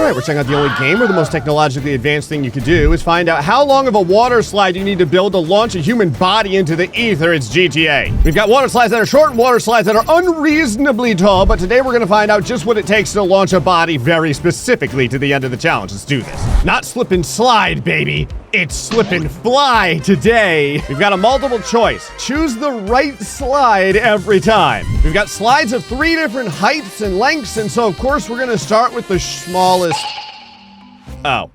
right, we're checking out the only game where the most technologically advanced thing you could do is find out how long of a water slide you need to build to launch a human body into the ether. It's GTA. We've got water slides that are short and water slides that are unreasonably tall, but today we're gonna find out just what it takes to launch a body very specifically to the end of the challenge. Let's do this. Not slip and slide, baby. It's slip and fly today. We've got a multiple choice. Choose the right slide every time. We've got slides of 3 different heights and lengths, and so of course we're gonna start with the smallest. Oh.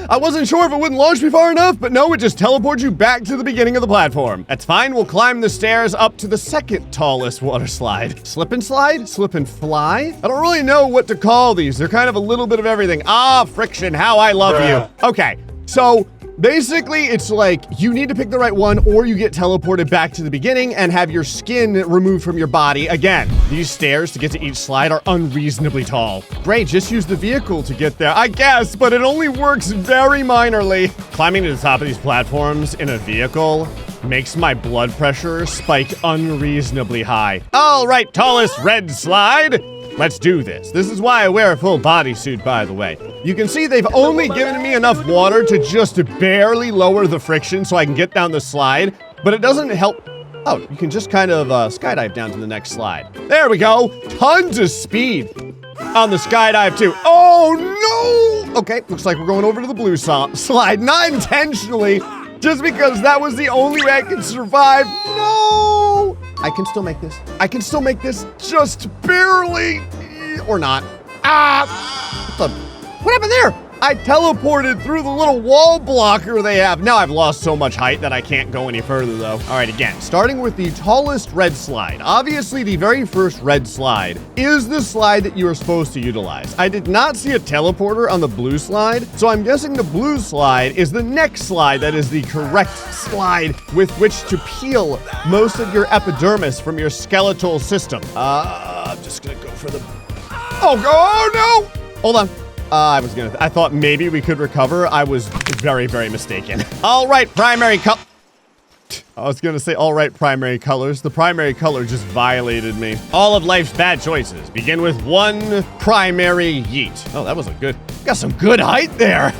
I wasn't sure if it wouldn't launch me far enough, but no, it just teleports you back to the beginning of the platform. That's fine, we'll climb the stairs up to the second tallest water slide. Slip and slide? Slip and fly? I don't really know what to call these. They're kind of a little bit of everything. Ah, friction, how I love you. Okay, so basically, it's like you need to pick the right one or you get teleported back to the beginning and have your skin removed from your body again. These stairs to get to each slide are unreasonably tall. Great, just use the vehicle to get there, I guess, but it only works very minorly. Climbing to the top of these platforms in a vehicle makes my blood pressure spike unreasonably high. All right, tallest red slide. Let's do this. This is why I wear a full bodysuit, by the way. You can see they've only given me enough water to just barely lower the friction so I can get down the slide, but it doesn't help. Oh, you can just kind of skydive down to the next slide. There we go. Tons of speed on the skydive too. Oh no! Okay, looks like we're going over to the blue slide. Not intentionally, just because that was the only way I could survive. No! I can still make this. I can still make this just barely. Or not. Ah! What happened there? I teleported through the little wall blocker they have. Now I've lost so much height that I can't go any further though. All right, again, starting with the tallest red slide. Obviously, the very first red slide is the slide that you are supposed to utilize. I did not see a teleporter on the blue slide, so I'm guessing the blue slide is the next slide that is the correct slide with which to peel most of your epidermis from your skeletal system. I'm just gonna go for the... Oh no! Hold on. I thought maybe we could recover. I was very, very mistaken. All right, primary color. I was gonna say all right, primary colors. The primary color just violated me. All of life's bad choices begin with one primary yeet. Oh, that was got some good height there.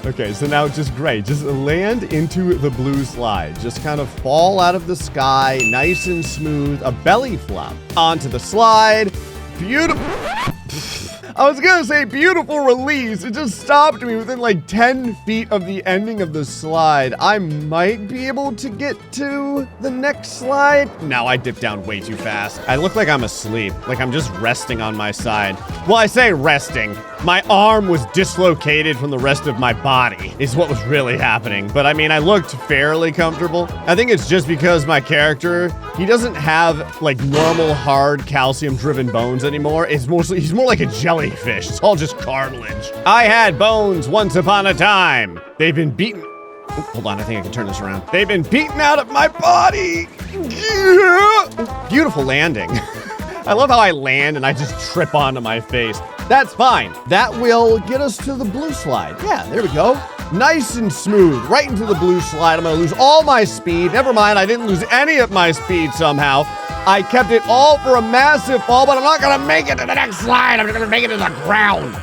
Okay, so now just great. Just land into the blue slide. Just kind of fall out of the sky, nice and smooth, a belly flop onto the slide. Beautiful. I was gonna say beautiful release. It just stopped me within like 10 feet of the ending of the slide. I might be able to get to the next slide. No, I dipped down way too fast. I look like I'm asleep, like I'm just resting on my side. Well, I say resting. My arm was dislocated from the rest of my body is what was really happening. But I mean, I looked fairly comfortable. I think it's just because my character, he doesn't have like normal hard calcium driven bones anymore. He's more like a jellyfish. It's all just cartilage. I had bones once upon a time. They've been beaten. Oh, hold on, I think I can turn this around. They've been beaten out of my body. Yeah. Beautiful landing. I love how I land and I just trip onto my face. That's fine. That will get us to the blue slide. Yeah, there we go. Nice and smooth, right into the blue slide. I'm gonna lose all my speed. Never mind, I didn't lose any of my speed somehow. I kept it all for a massive fall, but I'm not gonna make it to the next slide. I'm just gonna make it to the ground.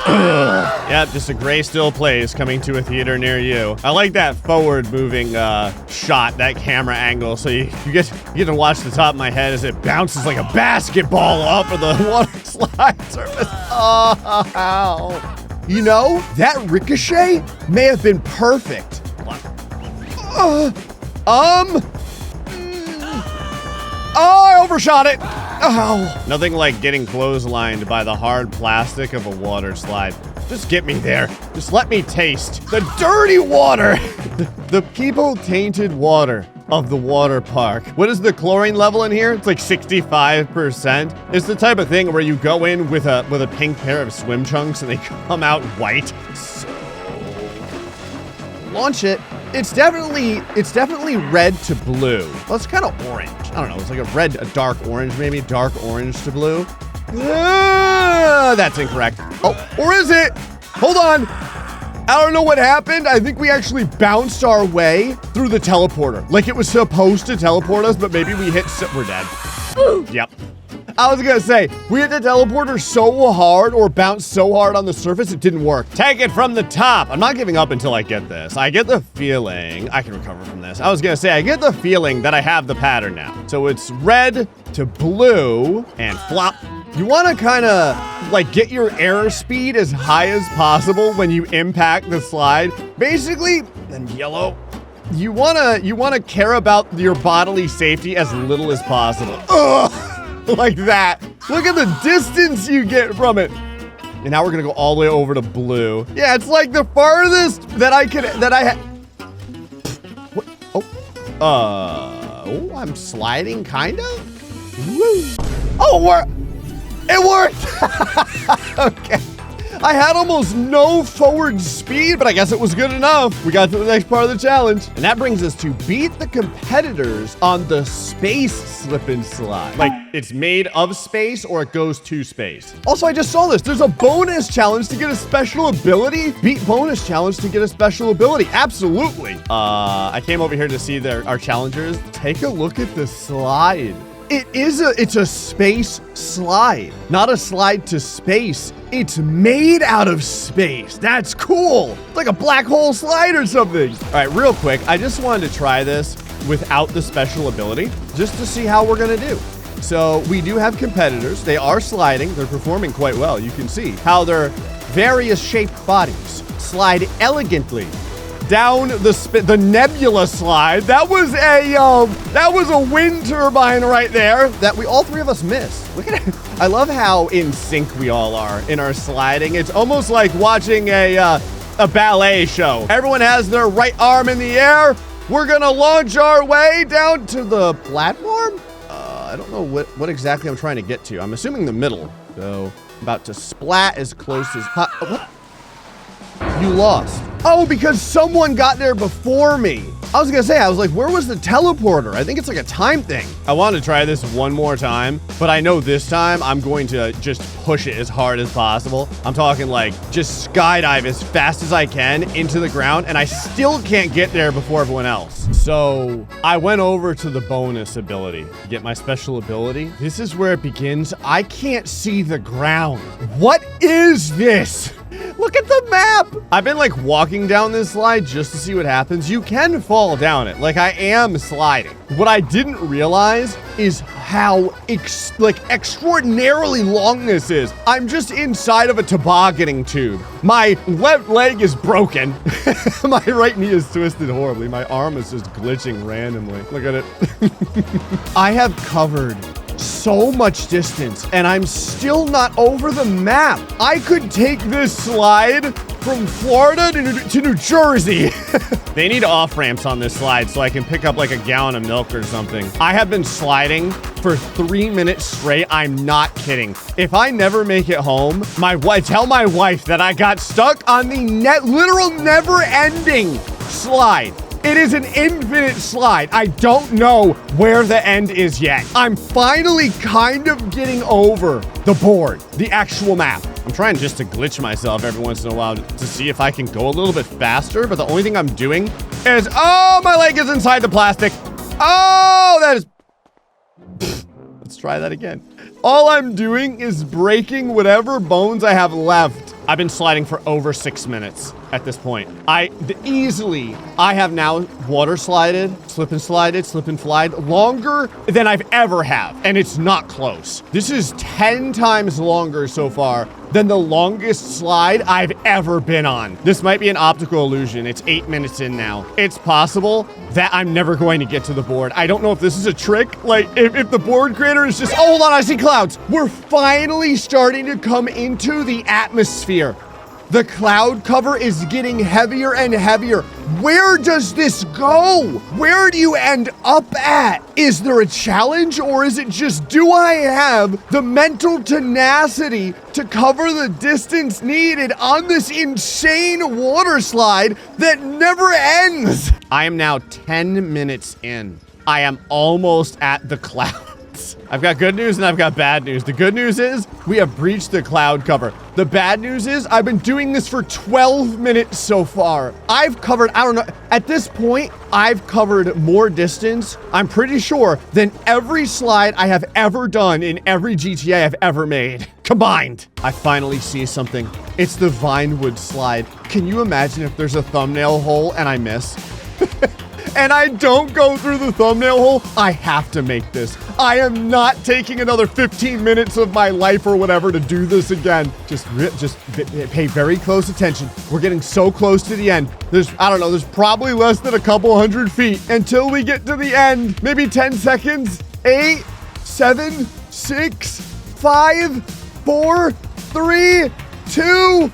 Yep, just a GrayStillPlays coming to a theater near you. I like that forward moving shot, that camera angle, so you get to watch the top of my head as it bounces like a basketball off of the water slide surface. Oh, you know, that ricochet may have been perfect. Oh, I overshot it. Oh. Nothing like getting clotheslined by the hard plastic of a water slide. Just get me there. Just let me taste the dirty water. The people-tainted water of the water park. What is the chlorine level in here? It's like 65%. It's the type of thing where you go in with a pink pair of swim trunks and they come out white. So launch it. It's definitely red to blue. Well, it's kind of orange. I don't know. It's like a dark orange, maybe dark orange to blue. That's incorrect. Oh, or is it? Hold on. I don't know what happened. I think we actually bounced our way through the teleporter. Like it was supposed to teleport us, but maybe we hit, we're dead. Yep. I was gonna say, we hit the teleporter so hard or bounced so hard on the surface, it didn't work. Take it from the top. I'm not giving up until I get this. I get the feeling, I can recover from this. I was gonna say, I get the feeling that I have the pattern now. So it's red to blue and flop. You wanna kinda like get your airspeed as high as possible when you impact the slide. Basically, then yellow. You wanna care about your bodily safety as little as possible. Ugh, like that. Look at the distance you get from it. And now we're gonna go all the way over to blue. Yeah, it's like the farthest that I what? Oh, I'm sliding, kind of? Woo. Oh, it worked! Okay. I had almost no forward speed, but I guess it was good enough. We got to the next part of the challenge. And that brings us to beat the competitors on the space slip and slide. Like, it's made of space or it goes to space. Also, I just saw this. There's a bonus challenge to get a special ability. Beat bonus challenge to get a special ability. Absolutely. I came over here to see our challengers. Take a look at the slide. It's a space slide, not a slide to space. It's made out of space. That's cool. It's like a black hole slide or something. All right, real quick, I just wanted to try this without the special ability, just to see how we're gonna do. So we do have competitors. They are sliding. They're performing quite well. You can see how their various shaped bodies slide elegantly down the nebula slide. That was a wind turbine right there that all three of us missed. Look at it. I love how in sync we all are in our sliding. It's almost like watching a ballet show. Everyone has their right arm in the air. We're gonna launch our way down to the platform. I don't know what exactly I'm trying to get to. I'm assuming the middle. So I'm about to splat as close as what? You lost. Oh, because someone got there before me. I was gonna say, I was like, where was the teleporter? I think it's like a time thing. I want to try this one more time, but I know this time I'm going to just push it as hard as possible. I'm talking like just skydive as fast as I can into the ground, and I still can't get there before everyone else. So I went over to the bonus ability, get my special ability. This is where it begins. I can't see the ground. What is this? Look at the map. I've been like walking down this slide just to see what happens. You can fall down it. Like I am sliding. What I didn't realize is how extraordinarily long this is. I'm just inside of a tobogganing tube. My left leg is broken. My right knee is twisted horribly. My arm is just glitching randomly. Look at it. I have covered so much distance and I'm still not over the map. I could take this slide from Florida to New Jersey. They need off-ramps on this slide so I can pick up like a gallon of milk or something. I have been sliding for 3 minutes straight. I'm not kidding. If I never make it home, tell my wife that I got stuck on the literal never-ending slide. It is an infinite slide. I don't know where the end is yet. I'm finally kind of getting over the board, the actual map. I'm trying just to glitch myself every once in a while to see if I can go a little bit faster, but the only thing I'm doing is, oh, my leg is inside the plastic. Oh, that is... Let's try that again. All I'm doing is breaking whatever bones I have left. I've been sliding for over 6 minutes at this point. I have now water slided, slip and slide longer than I've ever have, and it's not close. This is 10 times longer so far than the longest slide I've ever been on. This might be an optical illusion. It's 8 minutes in now. It's possible that I'm never going to get to the board. I don't know if this is a trick. Like, if the board creator is just, oh, hold on, I see clouds. We're finally starting to come into the atmosphere. The cloud cover is getting heavier and heavier. Where does this go? Where do you end up at? Is there a challenge, or is it just, do I have the mental tenacity to cover the distance needed on this insane water slide that never ends? I am now 10 minutes in. I am almost at the cloud. minutes. I've got good news and I've got bad news. The good news is we have breached the cloud cover. The bad news is I've been doing this for 12 minutes so far. I've covered, I don't know, at this point, I've covered more distance, I'm pretty sure, than every slide I have ever done in every GTA I've ever made combined. I finally see something. It's the Vinewood slide. Can you imagine if there's a thumbnail hole and I miss? And I don't go through the thumbnail hole? I have to make this. I am not taking another 15 minutes of my life or whatever to do this again. Just pay very close attention. We're getting so close to the end. I don't know, there's probably less than a couple hundred feet until we get to the end. Maybe 10 seconds. 8, 7, 6, 5, 4, 3, 2,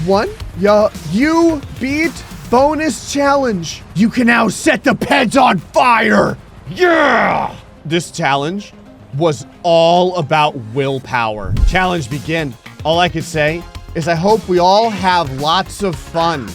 1. Yeah, you beat bonus challenge. You can now set the peds on fire. Yeah! This challenge was all about willpower. Challenge begin. All I could say is I hope we all have lots of fun.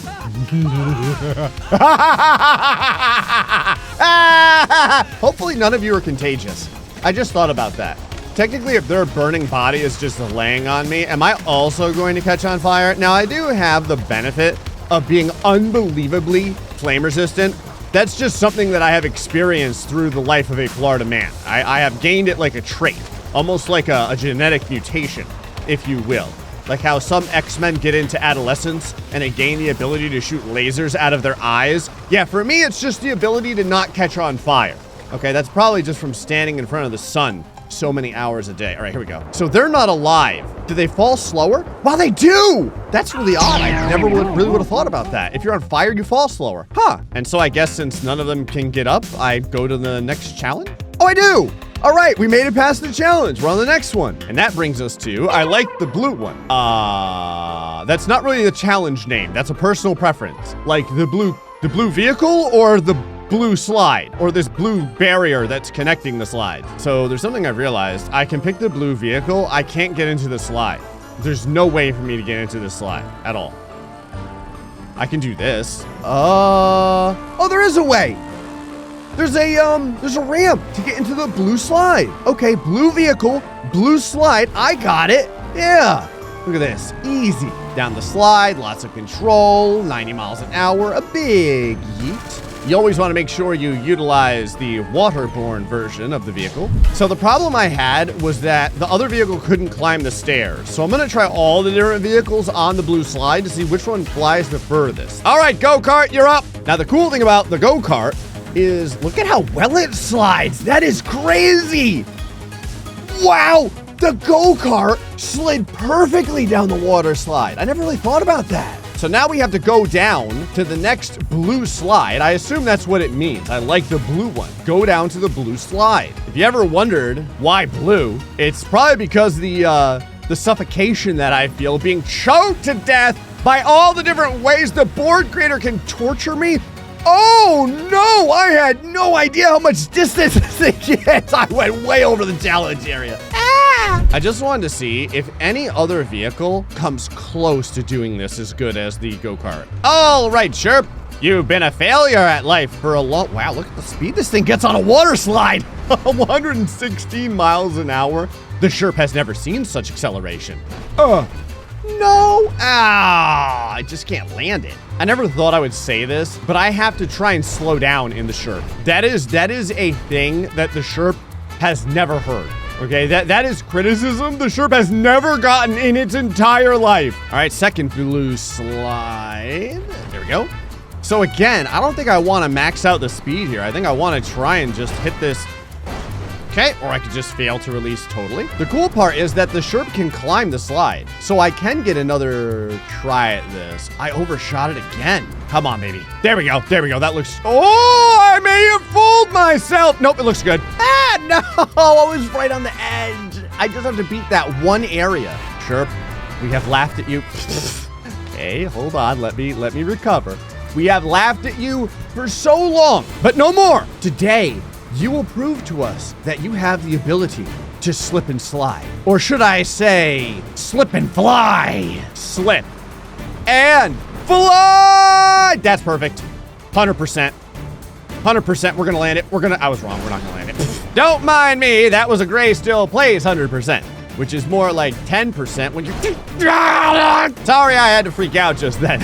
Hopefully none of you are contagious. I just thought about that. Technically, if their burning body is just laying on me, am I also going to catch on fire? Now, I do have the benefit of being unbelievably flame resistant. That's just something that I have experienced through the life of a Florida man. I have gained it like a trait, almost like a genetic mutation, if you will. Like how some X-Men get into adolescence and they gain the ability to shoot lasers out of their eyes. Yeah, for me, it's just the ability to not catch on fire. Okay, that's probably just from standing in front of the sun so many hours a day. All right, here we go. So they're not alive. Do they fall slower? Wow, they do! That's really odd. I never really would have thought about that. If you're on fire, you fall slower. Huh. And so I guess since none of them can get up, I go to the next challenge? Oh, I do! All right, we made it past the challenge. We're on the next one. And that brings us to, I like the blue one. That's not really the challenge name. That's a personal preference. Like the blue vehicle or the blue slide, or this blue barrier that's connecting the slide. So there's something I've realized. I can pick the blue vehicle. I can't get into the slide. There's no way for me to get into this slide at all. I can do this. Oh, there is a way. There's a ramp to get into the blue slide. Okay, blue vehicle, blue slide. I got it. Yeah. Look at this. Easy. Down the slide, lots of control, 90 miles an hour, a big yeet. You always want to make sure you utilize the waterborne version of the vehicle. So the problem I had was that the other vehicle couldn't climb the stairs. So I'm going to try all the different vehicles on the blue slide to see which one flies the furthest. All right, go-kart, you're up. Now, the cool thing about the go-kart is look at how well it slides. That is crazy. Wow, the go-kart slid perfectly down the water slide. I never really thought about that. So now we have to go down to the next blue slide. I assume that's what it means. I like the blue one. Go down to the blue slide. If you ever wondered why blue, it's probably because the suffocation that I feel being choked to death by all the different ways the board creator can torture me. Oh no, I had no idea how much distance this thing gets. I went way over the challenge area. I just wanted to see if any other vehicle comes close to doing this as good as the go-kart. All right, Sherp. You've been a failure at life for a long... Wow, look at the speed this thing gets on a water slide. 116 miles an hour. The Sherp has never seen such acceleration. No. I just can't land it. I never thought I would say this, but I have to try and slow down in the Sherp. That is a thing that the Sherp has never heard. Okay, that is criticism the Sherp has never gotten in its entire life. All right, second blue slide. There we go. So again, I don't think I want to max out the speed here. I think I want to try and just hit this. Okay, or I could just fail to release totally. The cool part is that the Sherp can climb the slide. So I can get another try at this. I overshot it again. Come on, baby. There we go. There we go. That looks... Oh, I may have fooled myself. Nope, it looks good. No, I was right on the edge. I just have to beat that one area. Sherp, we have laughed at you. Hey, hold on. Let me recover. We have laughed at you for so long, but no more. Today, you will prove to us that you have the ability to slip and slide. Or should I say, slip and fly. Slip and fly. That's perfect. 100%. 100%. We're going to land it. I was wrong. We're not going to land it. Don't mind me, that was a GrayStillPlays 100%, which is more like 10% when you're... Sorry I had to freak out just then.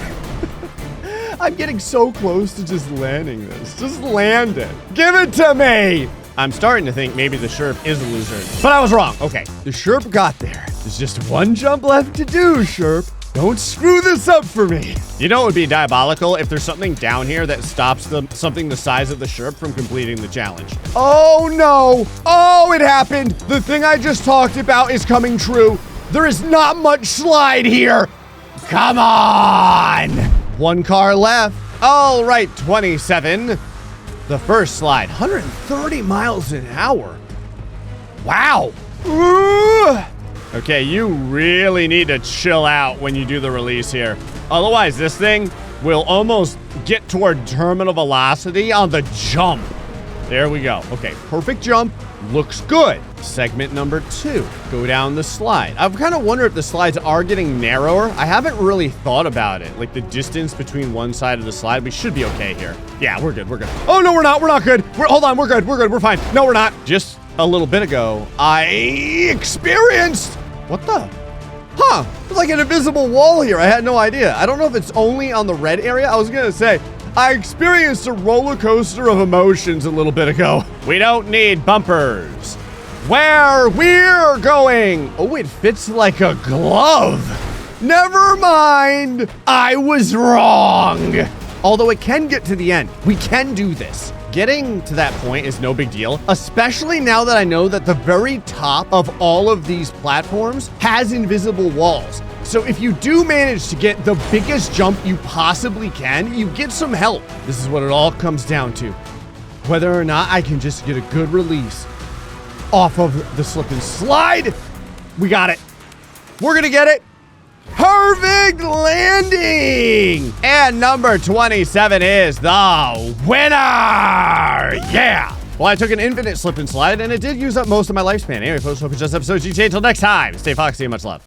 I'm getting so close to just landing this. Just land it. Give it to me! I'm starting to think maybe the Sherp is a loser. But I was wrong. Okay, the Sherp got there. There's just one jump left to do, Sherp. Don't screw this up for me. You know it would be diabolical if there's something down here that stops something the size of the Sherp from completing the challenge. Oh no! Oh, it happened! The thing I just talked about is coming true. There is not much slide here. Come on! One car left. All right, 27. The first slide, 130 miles an hour. Wow. Ooh. Okay, you really need to chill out when you do the release here. Otherwise, this thing will almost get toward terminal velocity on the jump. There we go. Okay, perfect jump. Looks good. Segment number 2. Go down the slide. I've kind of wondered if the slides are getting narrower. I haven't really thought about it. Like the distance between one side of the slide. We should be okay here. Yeah, we're good. We're good. Oh, no, we're not. We're not good. Hold on. We're good. We're good. We're fine. No, we're not. Just a little bit ago, I experienced... What the? Huh. It's like an invisible wall here. I had no idea. I don't know if it's only on the red area. I was going to say... I experienced a roller coaster of emotions a little bit ago. We don't need bumpers. Where we're going. Oh, it fits like a glove. Never mind. I was wrong. Although it can get to the end. We can do this. Getting to that point is no big deal, especially now that I know that the very top of all of these platforms has invisible walls. So if you do manage to get the biggest jump you possibly can, you get some help. This is what it all comes down to. Whether or not I can just get a good release off of the slip and slide. We got it. We're gonna get it. Perfect landing! And number 27 is the winner! Yeah! Well, I took an infinite slip and slide, and it did use up most of my lifespan. Anyway, folks, hope you enjoyed this episode of GTA. Until next time, stay foxy and much love.